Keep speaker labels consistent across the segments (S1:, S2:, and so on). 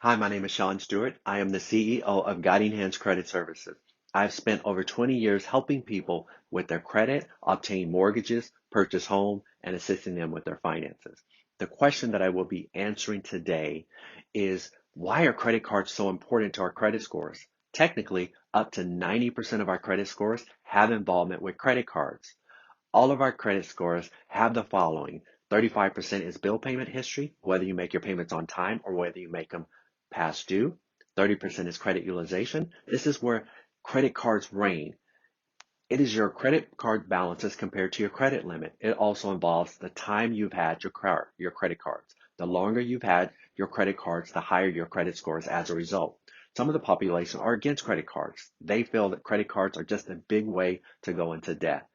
S1: Hi, my name is Sean Stewart. I am the CEO of Guiding Hands Credit Services. I've spent over 20 years helping people with their credit, obtain mortgages, purchase home, and assisting them with their finances. The question that I will be answering today is why are credit cards so important to our credit scores? Technically, up to 90% of our credit scores have involvement with credit cards. All of our credit scores have the following. 35% is bill payment history, whether you make your payments on time or whether you make them past due. 30% is credit utilization. This is where credit cards reign. It is your credit card balances compared to your credit limit. It also involves the time you've had your credit cards. The longer you've had your credit cards, the higher your credit scores as a result. Some of the population are against credit cards. They feel that credit cards are just a big way to go into debt.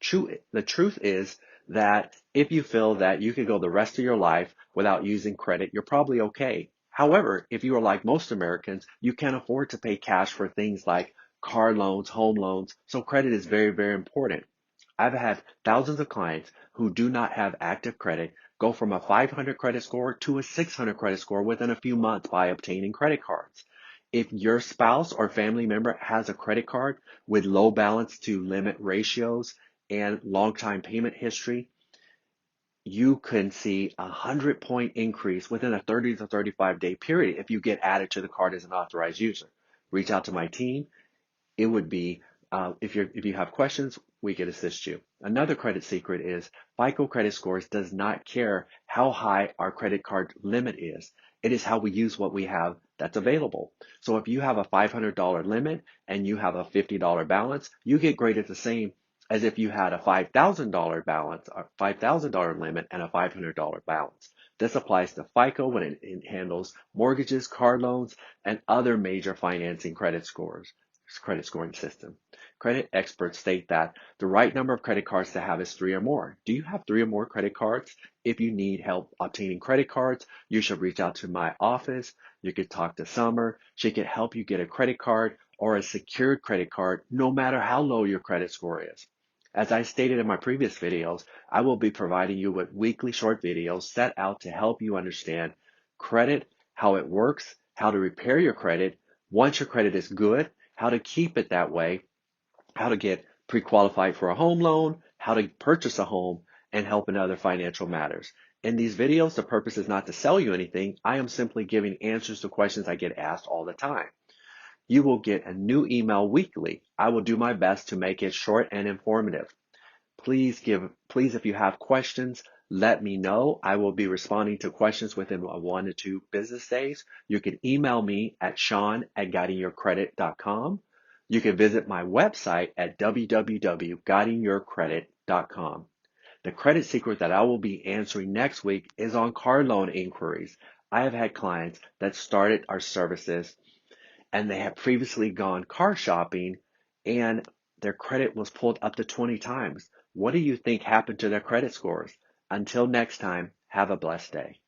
S1: The truth is that if you feel that you could go the rest of your life without using credit, you're probably okay. However, if you are like most Americans, you can't afford to pay cash for things like car loans, home loans, so credit is very, very important. I've had thousands of clients who do not have active credit go from a 500 credit score to a 600 credit score within a few months by obtaining credit cards. If your spouse or family member has a credit card with low balance to limit ratios and long time payment history, you can see a 100-point increase within a 30 to 35-day period if you get added to the card as an authorized user. Reach out to my team. It would be, if you have questions, we could assist you. Another credit secret is FICO credit scores does not care how high our credit card limit is. It is how we use what we have that's available. So if you have a $500 limit and you have a $50 balance, you get graded the same as if you had a $5,000 balance, or $5,000 limit and a $500 balance. This applies to FICO when it handles mortgages, car loans, and other major financing credit scoring system. Credit experts state that the right number of credit cards to have is 3 or more. Do you have 3 or more credit cards? If you need help obtaining credit cards, you should reach out to my office. You could talk to Summer. She could help you get a credit card or a secured credit card, no matter how low your credit score is. As I stated in my previous videos, I will be providing you with weekly short videos set out to help you understand credit, how it works, how to repair your credit, once your credit is good, how to keep it that way, how to get pre-qualified for a home loan, how to purchase a home, and help in other financial matters. In these videos, the purpose is not to sell you anything. I am simply giving answers to questions I get asked all the time. You will get a new email weekly. I will do my best to make it short and informative. Please, if you have questions, let me know. I will be responding to questions within 1 to 2 business days. You can email me at sean@guidingyourcredit.com. You can visit my website at www.guidingyourcredit.com. The credit secret that I will be answering next week is on car loan inquiries. I have had clients that started our services and they had previously gone car shopping and their credit was pulled up to 20 times. What do you think happened to their credit scores? Until next time, have a blessed day.